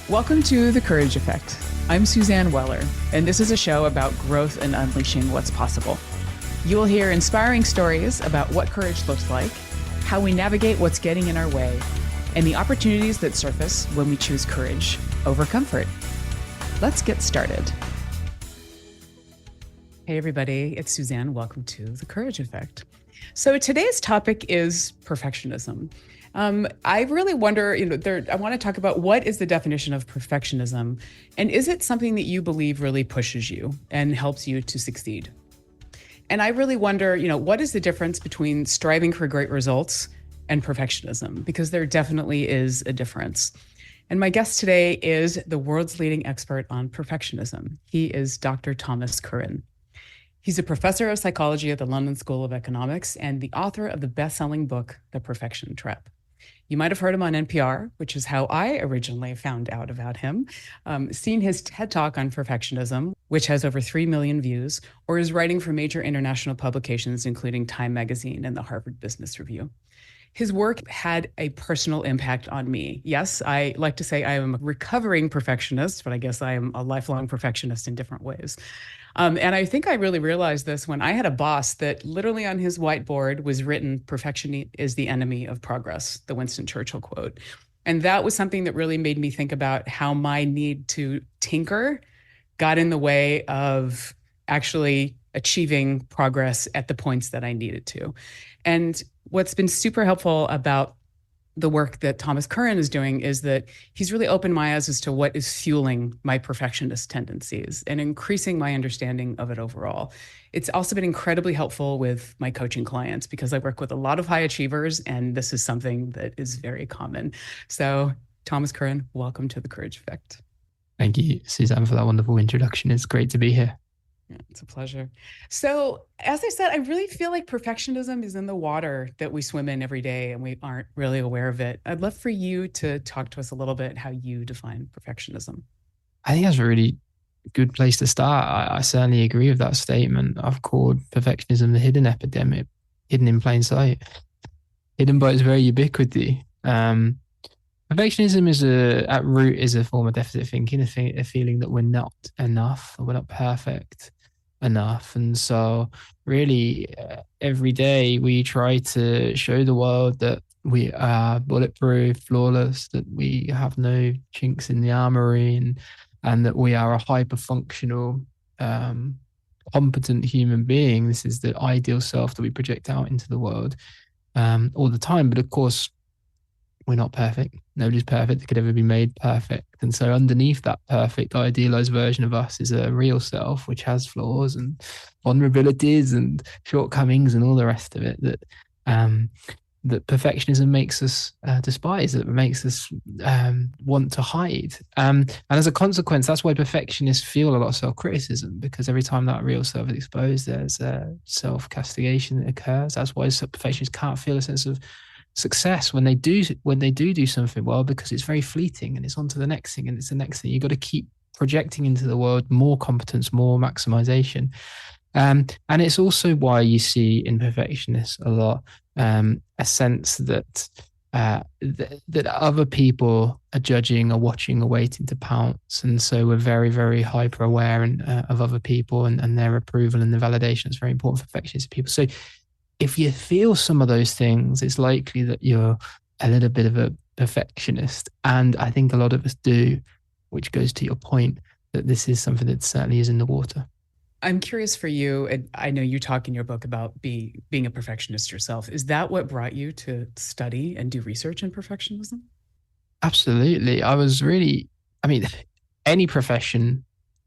Welcome to The Courage Effect. I'm Suzanne Weller, and this is a show about growth and unleashing what's possible. You will hear inspiring stories about what courage looks like, how we navigate what's getting in our way, and the opportunities that surface when we choose courage over comfort. Let's get started. Hey, everybody, it's Suzanne. Welcome to The Courage Effect. So today's topic is perfectionism. I really wonder, I want to talk about what is the definition of perfectionism, and is it something that you believe really pushes you and helps you to succeed? And I really wonder, what is the difference between striving for great results and perfectionism? Because there definitely is a difference. And my guest today is the world's leading expert on perfectionism. He is Dr. Thomas Curran. He's a professor of psychology at the London School of Economics and the author of the best-selling book, The Perfection Trap. You might have heard him on NPR, which is how I originally found out about him, seen his TED Talk on perfectionism, which has over 3 million views, or is writing for major international publications, including Time Magazine and the Harvard Business Review. His work had a personal impact on me. Yes, I like to say I am a recovering perfectionist, but I guess I am a lifelong perfectionist in different ways. And I think I really realized this when I had a boss that literally on his whiteboard was written, "Perfection is the enemy of progress," the Winston Churchill quote. And that was something that really made me think about how my need to tinker got in the way of actually achieving progress at the points that I needed to. And what's been super helpful about the work that Thomas Curran is doing is that he's really opened my eyes as to what is fueling my perfectionist tendencies and increasing my understanding of it overall. It's also been incredibly helpful with my coaching clients because I work with a lot of high achievers, and this is something that is very common. So, Thomas Curran, welcome to The Courage Effect. Thank you, Suzanne, for that wonderful introduction. It's great to be here. Yeah, it's a pleasure. So, as I said, I really feel like perfectionism is in the water that we swim in every day and we aren't really aware of it. I'd love for you to talk to us a little bit how you define perfectionism. I think that's a really good place to start. I certainly agree with that statement. I've called perfectionism the hidden epidemic, hidden in plain sight, hidden by its very ubiquity. Perfectionism at root is a form of deficit thinking, a feeling that we're not enough, or we're not perfect enough. And so really every day we try to show the world that we are bulletproof, flawless, that we have no chinks in the armory, and that we are a hyper functional, competent human being. This is the ideal self that we project out into the world all the time. But of course, we're not perfect. Nobody's perfect that could ever be made perfect. And so underneath that perfect, idealized version of us is a real self, which has flaws and vulnerabilities and shortcomings and all the rest of it that perfectionism makes us despise, that makes us want to hide. And as a consequence, that's why perfectionists feel a lot of self-criticism, because every time that real self is exposed, there's self-castigation that occurs. That's why perfectionists can't feel a sense of success when they do something well, because it's very fleeting and it's on to the next thing and it's the next thing. You've got to keep projecting into the world more competence, more maximization. And it's also why you see in perfectionists a lot a sense that that other people are judging or watching or waiting to pounce. And so we're very, very hyper aware of other people and their approval, and the validation is very important for perfectionist people. So if you feel some of those things, it's likely that you're a little bit of a perfectionist. And I think a lot of us do, which goes to your point that this is something that certainly is in the water. I'm curious for you, and I know you talk in your book about being a perfectionist yourself. Is that what brought you to study and do research in perfectionism? Absolutely. Any profession,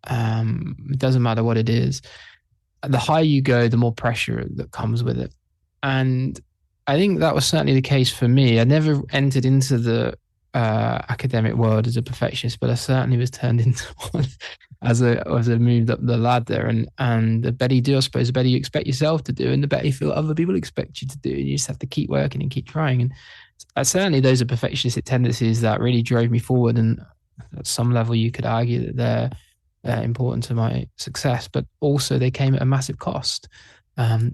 it doesn't matter what it is, the higher you go, the more pressure that comes with it. And I think that was certainly the case for me. I never entered into the academic world as a perfectionist, but I certainly was turned into one as I moved up the ladder. And the better you do, I suppose, the better you expect yourself to do, and the better you feel other people expect you to do. And you just have to keep working and keep trying. And certainly those are perfectionistic tendencies that really drove me forward. And at some level, you could argue that they're important to my success, but also they came at a massive cost.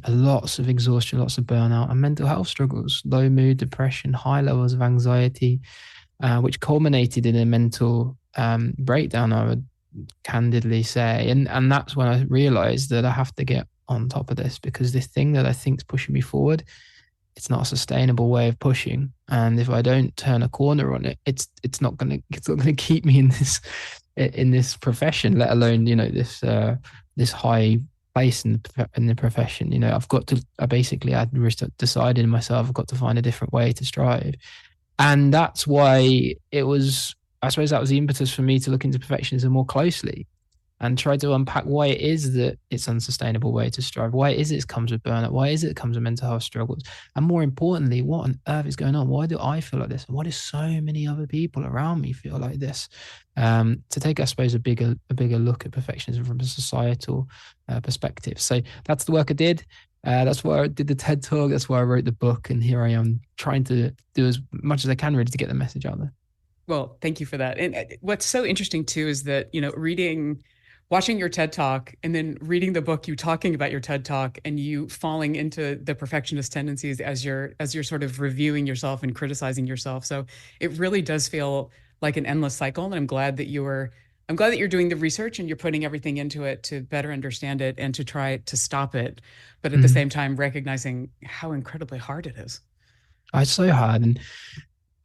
Lots of exhaustion, lots of burnout, and mental health struggles, low mood, depression, high levels of anxiety, which culminated in a mental breakdown, I would candidly say. And that's when I realized that I have to get on top of this, because this thing that I think is pushing me forward, it's not a sustainable way of pushing. And if I don't turn a corner on it, it's not gonna keep me in this profession, let alone, this this high place in the profession. I basically had decided in myself I've got to find a different way to strive. And that's why it was, I suppose that was the impetus for me to look into perfectionism more closely and try to unpack why it is that it's an unsustainable way to strive. Why is it comes with burnout? Why is it comes with mental health struggles? And more importantly, what on earth is going on? Why do I feel like this? And why do so many other people around me feel like this? To take, I suppose, a bigger look at perfectionism from a societal perspective. So that's the work I did. That's why I did the TED Talk. That's why I wrote the book. And here I am trying to do as much as I can really to get the message out there. Well, thank you for that. And what's so interesting too is that, watching your TED Talk and then reading the book, you talking about your TED Talk and you falling into the perfectionist tendencies as you're sort of reviewing yourself and criticizing yourself. So it really does feel like an endless cycle. And I'm glad that you're doing the research and you're putting everything into it to better understand it and to try to stop it. But at the Mm. same time, recognizing how incredibly hard it is. It's so hard. And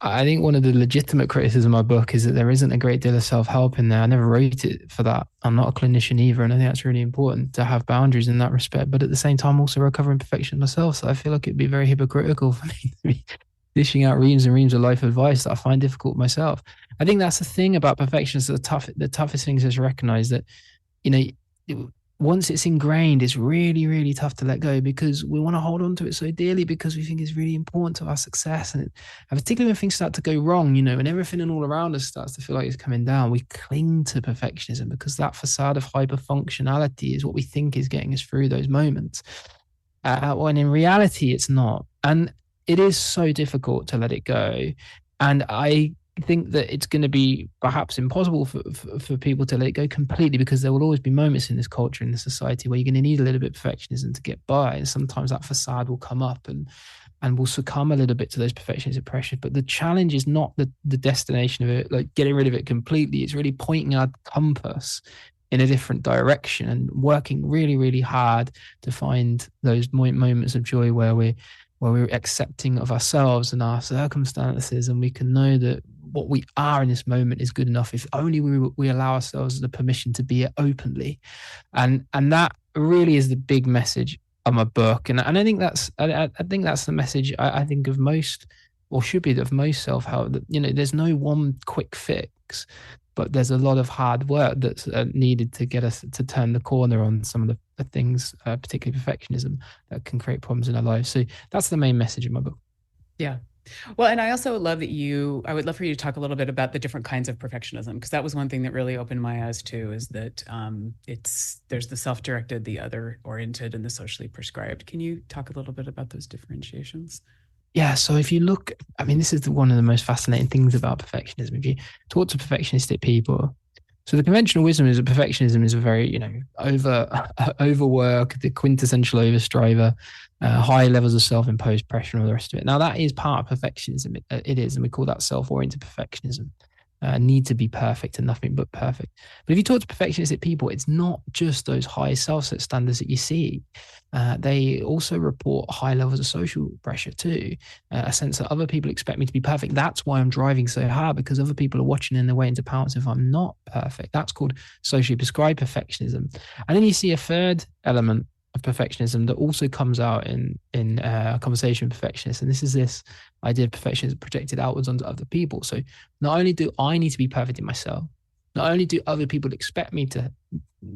I think one of the legitimate criticism of my book is that there isn't a great deal of self-help in there. I never wrote it for that. I'm not a clinician either, and I think that's really important to have boundaries in that respect. But at the same time, also recovering perfection myself. So I feel like it'd be very hypocritical for me to be dishing out reams and reams of life advice that I find difficult myself. I think that's the thing about perfection. Is the toughest thing is to recognize that, you know, once it's ingrained, it's really, really tough to let go, because we want to hold on to it so dearly because we think it's really important to our success. And particularly when things start to go wrong, when everything and all around us starts to feel like it's coming down, we cling to perfectionism because that facade of hyper functionality is what we think is getting us through those moments. When in reality, it's not. And it is so difficult to let it go. And I think that it's going to be perhaps impossible for people to let it go completely, because there will always be moments in this culture, in this society, where you're going to need a little bit of perfectionism to get by. And sometimes that facade will come up and will succumb a little bit to those perfectionism pressures. But the challenge is not the destination of it, like getting rid of it completely. It's really pointing our compass in a different direction and working really, really hard to find those moments of joy where we're accepting of ourselves and our circumstances, and we can know that what we are in this moment is good enough if only we allow ourselves the permission to be it openly. And that really is the big message of my book. And I think that's the message I think of most, or should be of most self-help, that there's no one quick fix, but there's a lot of hard work that's needed to get us to turn the corner on some of the things, particularly perfectionism, that can create problems in our lives. So that's the main message of my book. Yeah. Well, and I also love I would love for you to talk a little bit about the different kinds of perfectionism, because that was one thing that really opened my eyes too, is that there's the self-directed, the other oriented, and the socially prescribed. Can you talk a little bit about those differentiations? Yeah, so if you look, I mean, this is one of the most fascinating things about perfectionism. If you talk to perfectionistic people, so the conventional wisdom is that perfectionism is a very, overwork, the quintessential overstriver, high levels of self-imposed pressure and all the rest of it. Now that is part of perfectionism. It is, and we call that self-oriented perfectionism. Need to be perfect and nothing but perfect. But if you talk to perfectionistic people, it's not just those high self-set standards that you see. They also report high levels of social pressure too, a sense that other people expect me to be perfect. That's why I'm driving so hard, because other people are watching and they're waiting to pounce if I'm not perfect. That's called socially prescribed perfectionism. And then you see a third element of perfectionism that also comes out in a conversation with perfectionists, and this idea of perfectionism projected outwards onto other people. So not only do I need to be perfect in myself, not only do other people expect me to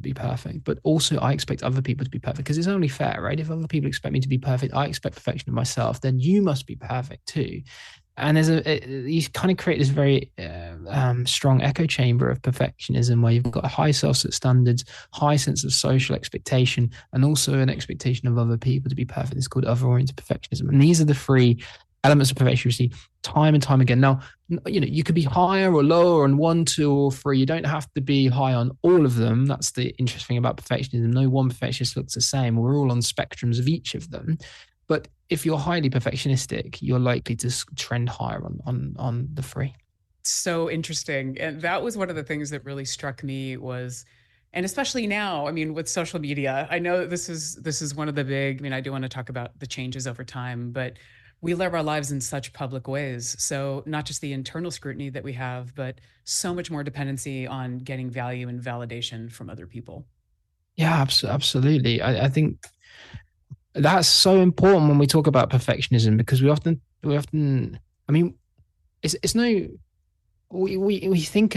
be perfect, but also I expect other people to be perfect, because it's only fair, right? If other people expect me to be perfect, I expect perfection of myself, then you must be perfect too. And you kind of create this very strong echo chamber of perfectionism, where you've got a high self-set standards, high sense of social expectation, and also an expectation of other people to be perfect. It's called other-oriented perfectionism. And these are the three elements of perfection you see time and time again. Now, you could be higher or lower on one, two, or three. You don't have to be high on all of them. That's the interesting thing about perfectionism. No one perfectionist looks the same. We're all on spectrums of each of them. But if you're highly perfectionistic, you're likely to trend higher on the three. so interesting. And that was one of the things that really struck me was, and especially now, I mean, with social media, I know this is one of the big, I mean, I do want to talk about the changes over time, but we live our lives in such public ways. So not just the internal scrutiny that we have, but so much more dependency on getting value and validation from other people. Yeah, absolutely. I think that's so important when we talk about perfectionism because we often I mean it's no we think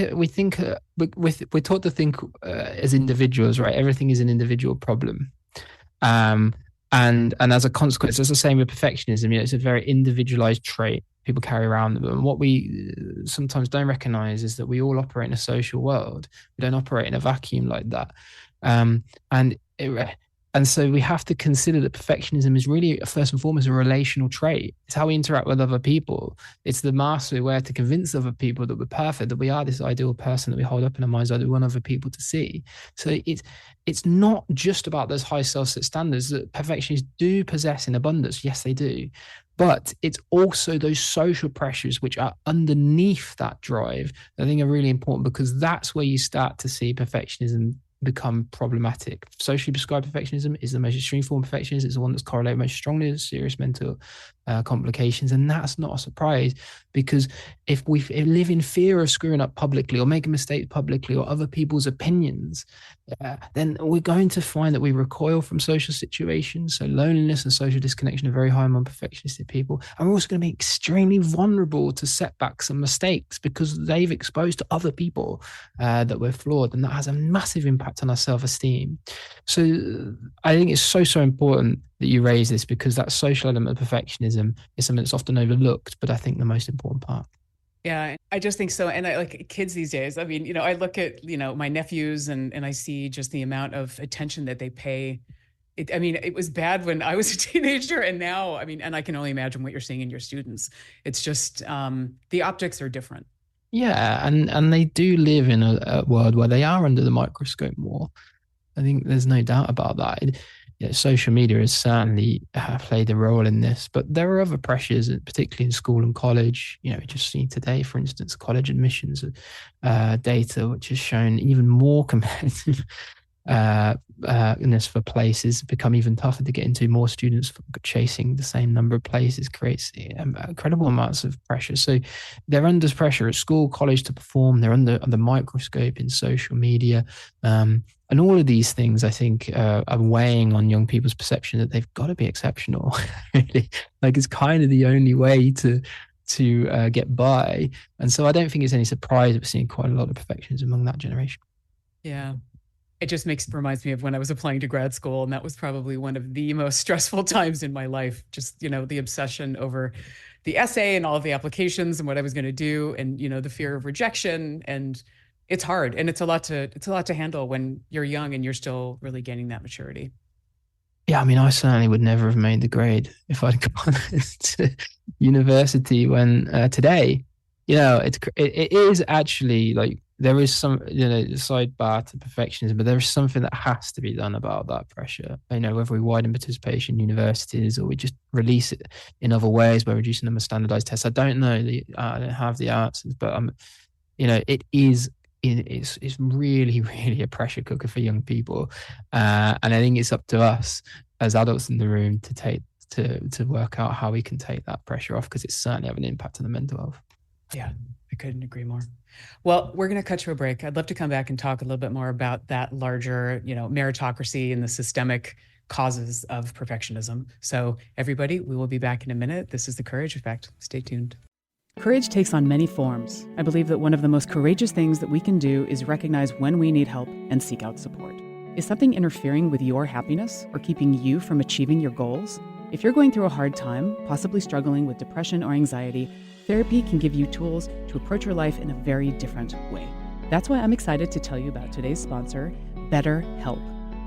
we're taught to think as individuals, right? Everything is an individual problem. Um, and as a consequence, it's the same with perfectionism. You know, it's a very individualized trait people carry around them. And what we sometimes don't recognize is that we all operate in a social world. We don't operate in a vacuum like that. Um, and it, and so we have to consider that perfectionism is really first and foremost a relational trait. It's how we interact with other people. It's the mask we wear to convince other people that we're perfect, that we are this ideal person that we hold up in our minds that we want other people to see. So it's not just about those high self-set standards that perfectionists do possess in abundance. Yes, they do. But it's also those social pressures which are underneath that drive that I think are really important because that's where you start to see perfectionism become problematic. Socially prescribed perfectionism is the most extreme form of perfectionism. It's the one that's correlated most strongly with serious mental complications. And that's not a surprise because if we live in fear of screwing up publicly or making mistakes publicly or other people's opinions, then we're going to find that we recoil from social situations. So loneliness and social disconnection are very high among perfectionistic people. And we're also going to be extremely vulnerable to setbacks and mistakes because they've exposed to other people that we're flawed. And that has a massive impact on our self-esteem. So I think it's so important that you raise this because that social element of perfectionism is something that's often overlooked, but I think the most important part. Yeah, I just think so. And I like kids these days. I mean, I look at, my nephews and I see just the amount of attention that they pay. I mean, it was bad when I was a teenager and now, I mean, and I can only imagine what you're seeing in your students. It's just the optics are different. Yeah, and they do live in a world where they are under the microscope more. I think there's no doubt about that. Yeah, social media has certainly played a role in this, but there are other pressures, particularly in school and college. We just seen today, for instance, college admissions data, which has shown even more competitive for places become even tougher to get into. More students chasing the same number of places creates incredible amounts of pressure. So they're under pressure at school, college to perform. They're under the microscope in social media. And all of these things, I think, are weighing on young people's perception that they've got to be exceptional. Really, like it's kind of the only way to get by. And so I don't think it's any surprise that we're seeing quite a lot of perfectionism among that generation. Yeah. It just reminds me of when I was applying to grad school, and that was probably one of the most stressful times in my life. Just, the obsession over the essay and all of the applications and what I was going to do, and the fear of rejection. And it's hard, and it's a lot to handle when you're young and you're still really gaining that maturity. Yeah, I mean, I certainly would never have made the grade if I'd gone to university when today, it is actually like there is some, sidebar to perfectionism, but there is something that has to be done about that pressure. Whether we widen participation in universities or we just release it in other ways by reducing them as standardized tests. I don't know. I don't have the answers, but it is it's really, really a pressure cooker for young people. And I think it's up to us as adults in the room to work out how we can take that pressure off because it's certainly having an impact on the mental health. Yeah, I couldn't agree more. Well, we're going to cut to a break. I'd love to come back and talk a little bit more about that larger, meritocracy and the systemic causes of perfectionism. So everybody, we will be back in a minute. This is The Courage Effect. Stay tuned. Courage takes on many forms. I believe that one of the most courageous things that we can do is recognize when we need help and seek out support. Is something interfering with your happiness or keeping you from achieving your goals? If you're going through a hard time, possibly struggling with depression or anxiety, therapy can give you tools to approach your life in a very different way. That's why I'm excited to tell you about today's sponsor, BetterHelp.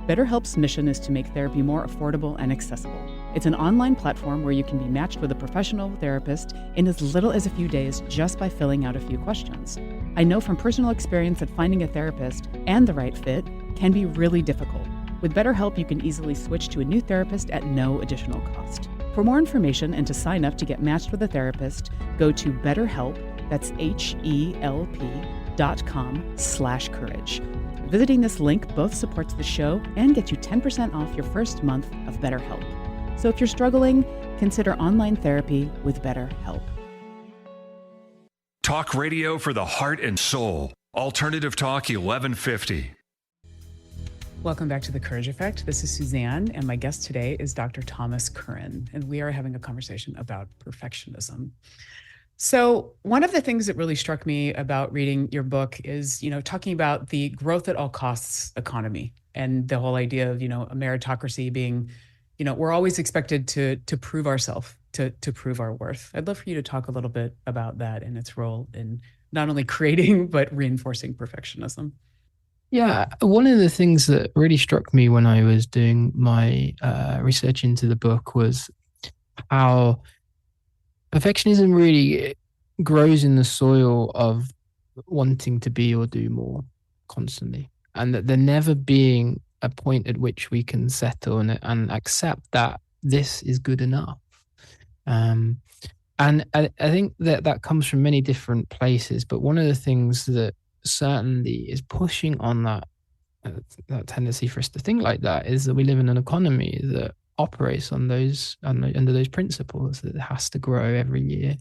BetterHelp's mission is to make therapy more affordable and accessible. It's an online platform where you can be matched with a professional therapist in as little as a few days just by filling out a few questions. I know from personal experience that finding a therapist and the right fit can be really difficult. With BetterHelp, you can easily switch to a new therapist at no additional cost. For more information and to sign up to get matched with a therapist, go to BetterHelp, That's HELP.com/courage. Visiting this link both supports the show and gets you 10% off your first month of BetterHelp. So if you're struggling, consider online therapy with BetterHelp. Talk radio for the heart and soul. Alternative Talk 1150. Welcome back to The Courage Effect. This is Suzanne, and my guest today is Dr. Thomas Curran, and we are having a conversation about perfectionism. So one of the things that really struck me about reading your book is, talking about the growth at all costs economy and the whole idea of, a meritocracy being, we're always expected to prove ourselves, to prove our worth. I'd love for you to talk a little bit about that and its role in not only creating, but reinforcing perfectionism. Yeah, one of the things that really struck me when I was doing my research into the book was how perfectionism really grows in the soil of wanting to be or do more constantly, and that there never being a point at which we can settle and accept that this is good enough. And I think that comes from many different places, but one of the things that certainly is pushing on that tendency for us to think like that is that we live in an economy that operates on under those principles, that it has to grow every year,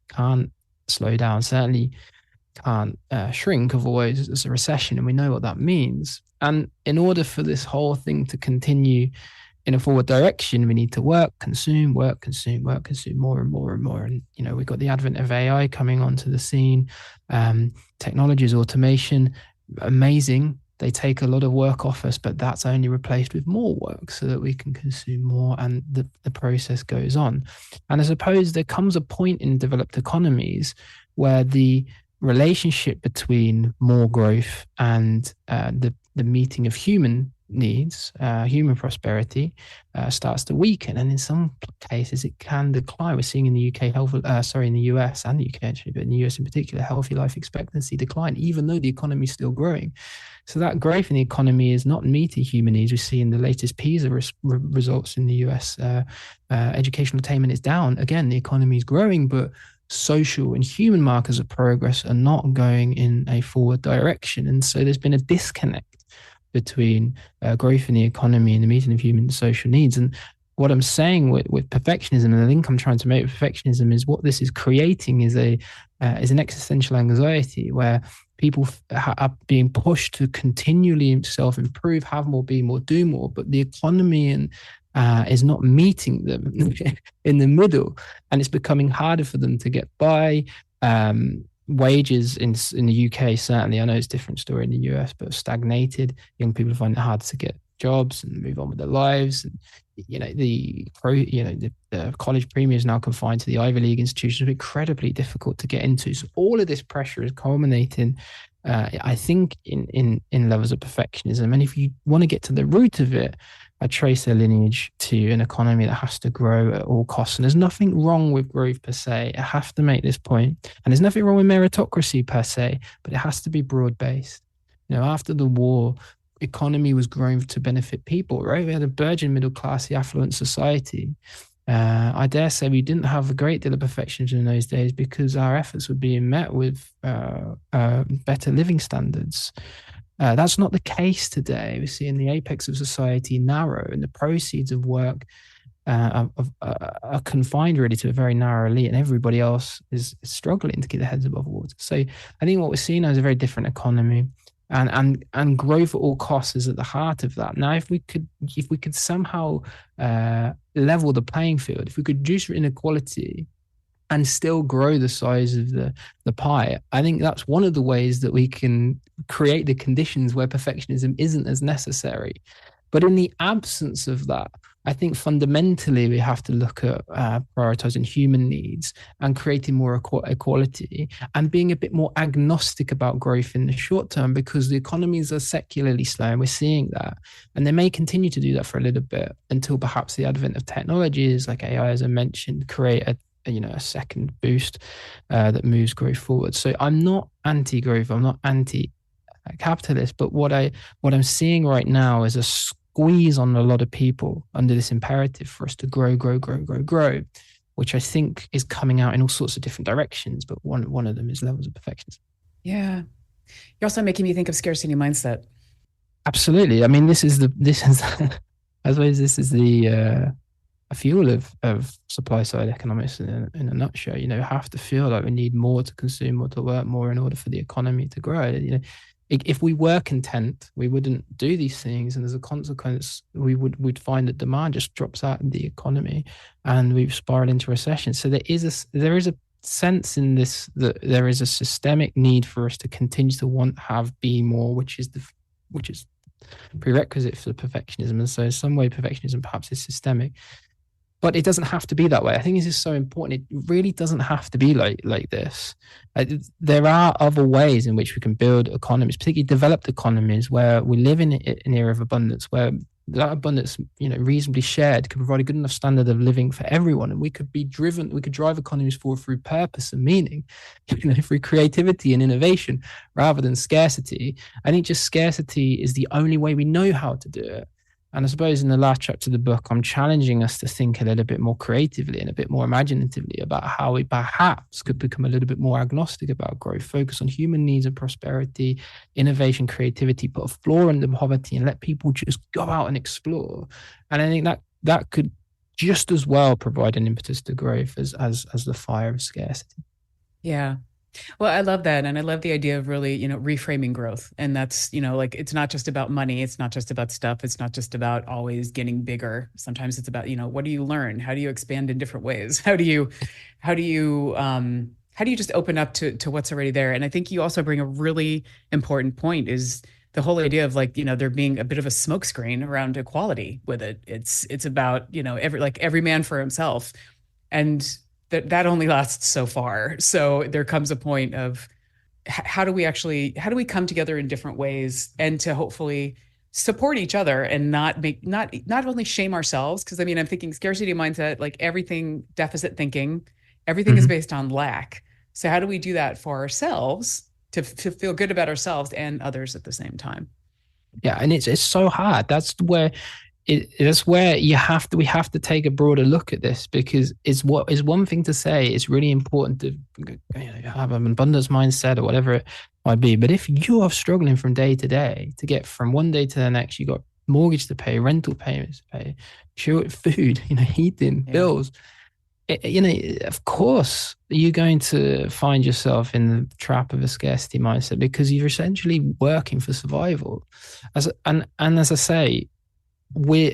can't slow down, certainly can't shrink, otherwise there's a recession, and we know what that means. And in order for this whole thing to continue in a forward direction, we need to work, consume more and more and more. And we've got the advent of AI coming onto the scene, technologies, automation, amazing. They take a lot of work off us, but that's only replaced with more work so that we can consume more, and the process goes on. And I suppose there comes a point in developed economies where the relationship between more growth and the meeting of human needs, human prosperity, starts to weaken, and in some cases it can decline. We're seeing in the UK in the US and the UK actually, but in the US in particular, healthy life expectancy decline, even though the economy is still growing. So that growth in the economy is not meeting human needs. We see in the latest PISA results in the US, educational attainment is down. Again, the economy is growing, but social and human markers of progress are not going in a forward direction. And so there's been a disconnect between growth in the economy and the meeting of human social needs. And what I'm saying with perfectionism, and the link I'm trying to make with perfectionism, is what this is creating is an existential anxiety where people are being pushed to continually self-improve, have more, be more, do more, but the economy is not meeting them in the middle, and it's becoming harder for them to get by. Wages in the UK, certainly, I know it's a different story in the US, but stagnated. Young people find it hard to get jobs and move on with their lives. And the college premium is now confined to the Ivy League institutions. It's incredibly difficult to get into. So all of this pressure is culminating, I think, in levels of perfectionism. And if you want to get to the root of it, I trace their lineage to an economy that has to grow at all costs. And there's nothing wrong with growth per se. I have to make this point. And there's nothing wrong with meritocracy per se, but it has to be broad-based. After the war, economy was growing to benefit people, right? We had a burgeoning middle class, the affluent society. I dare say we didn't have a great deal of perfectionism in those days because our efforts were being met with better living standards. That's not the case today. We're seeing the apex of society narrow, and the proceeds of work are confined really to a very narrow elite, and everybody else is struggling to keep their heads above water. So I think what we're seeing now is a very different economy, and growth at all costs is at the heart of that. Now, if we could somehow level the playing field, if we could reduce inequality and still grow the size of the pie, I think that's one of the ways that we can create the conditions where perfectionism isn't as necessary. But in the absence of that, I think fundamentally we have to look at prioritizing human needs and creating more equality and being a bit more agnostic about growth in the short term, because the economies are secularly slow and we're seeing that. And they may continue to do that for a little bit until perhaps the advent of technologies like AI, as I mentioned, create a second boost that moves growth forward. So I'm not anti-growth, I'm not anti-capitalist, but what I'm seeing right now is a squeeze on a lot of people under this imperative for us to grow. which I think is coming out in all sorts of different directions. But one of them is levels of perfectionism. Yeah. You're also making me think of scarcity mindset. Absolutely. I mean, this is I suppose this is the a fuel of supply side economics in a nutshell. You have to feel like we need more to consume, more to work more in order for the economy to grow. If we were content, we wouldn't do these things, and as a consequence, we'd find that demand just drops out of the economy, and we've spiraled into recession. So there is a sense in this that there is a systemic need for us to continue to want, have, be more, which is prerequisite for perfectionism. And so in some way, perfectionism perhaps is systemic. But it doesn't have to be that way. I think this is so important. It really doesn't have to be like this. There are other ways in which we can build economies, particularly developed economies, where we live in an era of abundance, where that abundance, reasonably shared, can provide a good enough standard of living for everyone. And we could drive economies forward through purpose and meaning, through creativity and innovation, rather than scarcity. I think just scarcity is the only way we know how to do it. And I suppose in the last chapter of the book, I'm challenging us to think a little bit more creatively and a bit more imaginatively about how we perhaps could become a little bit more agnostic about growth, focus on human needs and prosperity, innovation, creativity, put a floor under poverty and let people just go out and explore. And I think that could just as well provide an impetus to growth as the fire of scarcity. Yeah. Well, I love that. And I love the idea of really, reframing growth. And that's, like, it's not just about money. It's not just about stuff. It's not just about always getting bigger. Sometimes it's about, what do you learn? How do you expand in different ways? How do you just open up to what's already there? And I think you also bring a really important point, is the whole idea of, like, there being a bit of a smokescreen around equality with it. It's about, every man for himself. And that only lasts so far. So there comes a point of how do we come together in different ways, and to hopefully support each other and not only shame ourselves. Because I'm thinking scarcity mindset, like everything, deficit thinking, everything is based on lack. So how do we do that for ourselves to feel good about ourselves and others at the same time? Yeah, and it's so hard. That's where we have to take a broader look at this, because it's one thing to say it's really important to have an abundance mindset or whatever it might be. But if you are struggling from day to day to get from one day to the next, you got mortgage to pay, rental payments to pay, food, heating, bills. Of course, you're going to find yourself in the trap of a scarcity mindset, because you're essentially working for survival. As I say,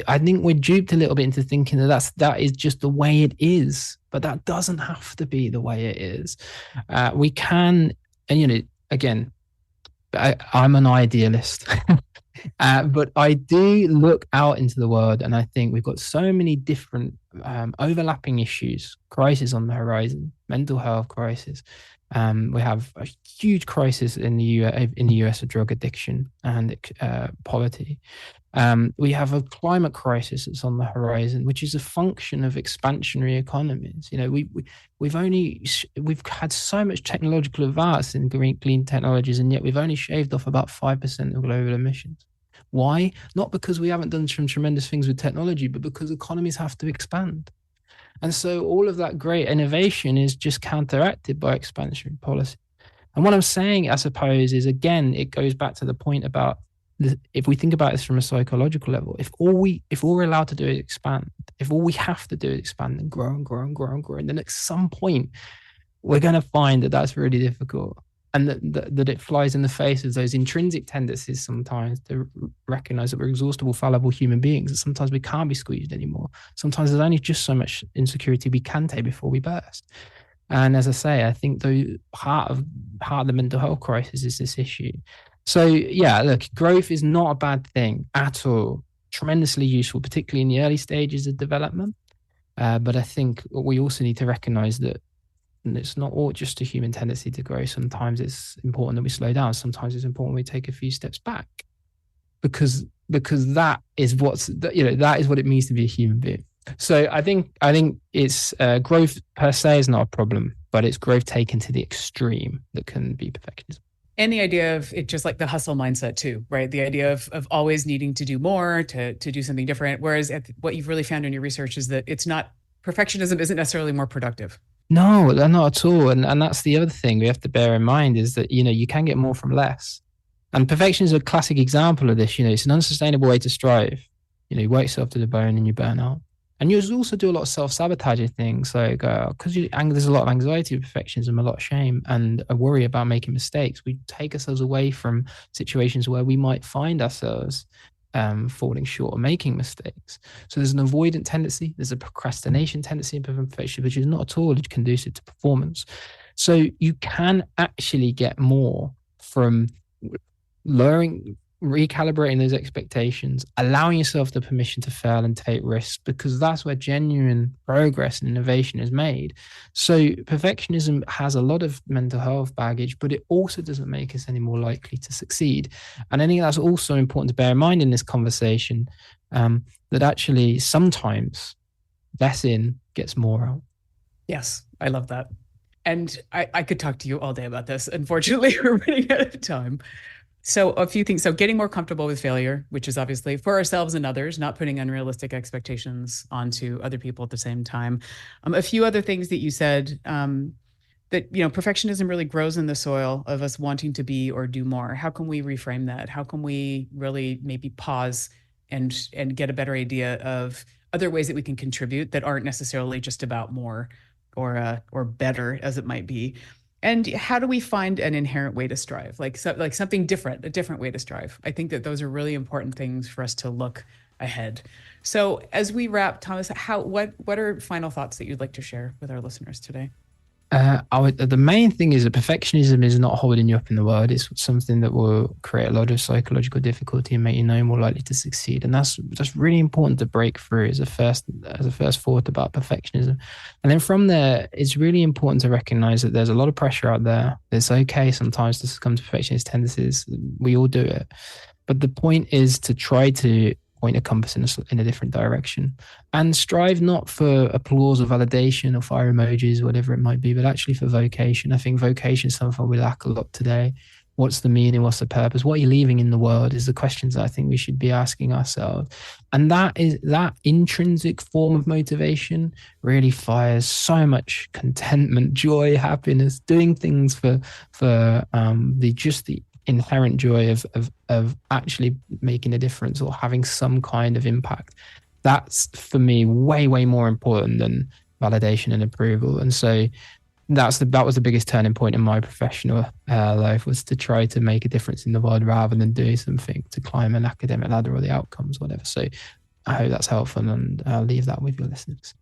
I think we're duped a little bit into thinking that is just the way it is, but that doesn't have to be the way it is. We can, and again, I'm an idealist, but I do look out into the world, and I think we've got so many different overlapping issues, crises on the horizon, mental health crisis. We have a huge crisis in the US of drug addiction and poverty. We have a climate crisis that's on the horizon, which is a function of expansionary economies. We've had so much technological advance in clean technologies, and yet we've only shaved off about 5% of global emissions. Why? Not because we haven't done some tremendous things with technology, but because economies have to expand. And so all of that great innovation is just counteracted by expansionary policy. And what I'm saying, I suppose, is, again, it goes back to the point about if we think about this from a psychological level, if all we're allowed to do is expand, if all we have to do is expand and grow and grow and grow and grow, and then at some point we're going to find that that's really difficult, and that it flies in the face of those intrinsic tendencies sometimes to recognize that we're exhaustible, fallible human beings, that sometimes we can't be squeezed anymore. Sometimes there's only just so much insecurity we can take before we burst. And as I say, I think the heart of the mental health crisis is this issue. So yeah, look, growth is not a bad thing at all. Tremendously useful, particularly in the early stages of development. But I think we also need to recognize that it's not all just a human tendency to grow. Sometimes it's important that we slow down. Sometimes it's important we take a few steps back, because that is what it means to be a human being. So I think it's growth per se is not a problem, but it's growth taken to the extreme that can be perfectionism. And the idea of it, just like the hustle mindset too, right? The idea of always needing to do more, to do something different. Whereas what you've really found in your research is that it's not perfectionism isn't necessarily more productive. No, not at all. And that's the other thing we have to bear in mind is that, you can get more from less. And perfection is a classic example of this. It's an unsustainable way to strive. You work yourself to the bone and you burn out. And you also do a lot of self-sabotaging things, like because there's a lot of anxiety with perfectionism, a lot of shame, and a worry about making mistakes. We take ourselves away from situations where we might find ourselves falling short or making mistakes. So there's an avoidant tendency, there's a procrastination tendency in perfection, which is not at all conducive to performance. So you can actually get more from learning, recalibrating those expectations, allowing yourself the permission to fail and take risks, because that's where genuine progress and innovation is made. So perfectionism has a lot of mental health baggage, but it also doesn't make us any more likely to succeed. And I think that's also important to bear in mind in this conversation, that actually sometimes less in gets more out. Yes, I love that. And I could talk to you all day about this. Unfortunately, we're running out of time. So a few things. So getting more comfortable with failure, which is obviously for ourselves and others, not putting unrealistic expectations onto other people at the same time. A few other things that you said, that, perfectionism really grows in the soil of us wanting to be or do more. How can we reframe that? How can we really maybe pause and get a better idea of other ways that we can contribute that aren't necessarily just about more or better, as it might be? And how do we find an inherent way to strive, like something different, a different way to strive? I think that those are really important things for us to look ahead. So as we wrap, Thomas, what are final thoughts that you'd like to share with our listeners today? The main thing is that perfectionism is not holding you up in the world. It's something that will create a lot of psychological difficulty and make you more likely to succeed. And that's really important to break through as a first thought about perfectionism. And then from there, it's really important to recognize that there's a lot of pressure out there. It's okay sometimes to succumb to perfectionist tendencies. We all do it. But the point is to try to point a compass in a different direction and strive not for applause or validation or fire emojis, whatever it might be, but actually for vocation. I think vocation is something we lack a lot today. What's the meaning? What's the purpose? What are you leaving in the world is the questions that I think we should be asking ourselves. And that intrinsic form of motivation really fires so much contentment, joy, happiness, doing things for the inherent joy of actually making a difference or having some kind of impact. That's for me way more important than validation and approval. And so that was the biggest turning point in my professional life, was to try to make a difference in the world rather than doing something to climb an academic ladder or the outcomes, whatever. So I hope that's helpful, and I'll leave that with your listeners.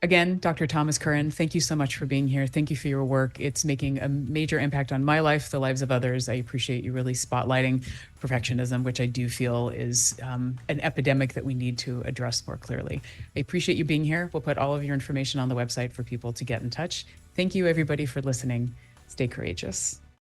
Again, Dr. Thomas Curran, thank you so much for being here. Thank you for your work. It's making a major impact on my life, the lives of others. I appreciate you really spotlighting perfectionism, which I do feel is an epidemic that we need to address more clearly. I appreciate you being here. We'll put all of your information on the website for people to get in touch. Thank you, everybody, for listening. Stay courageous.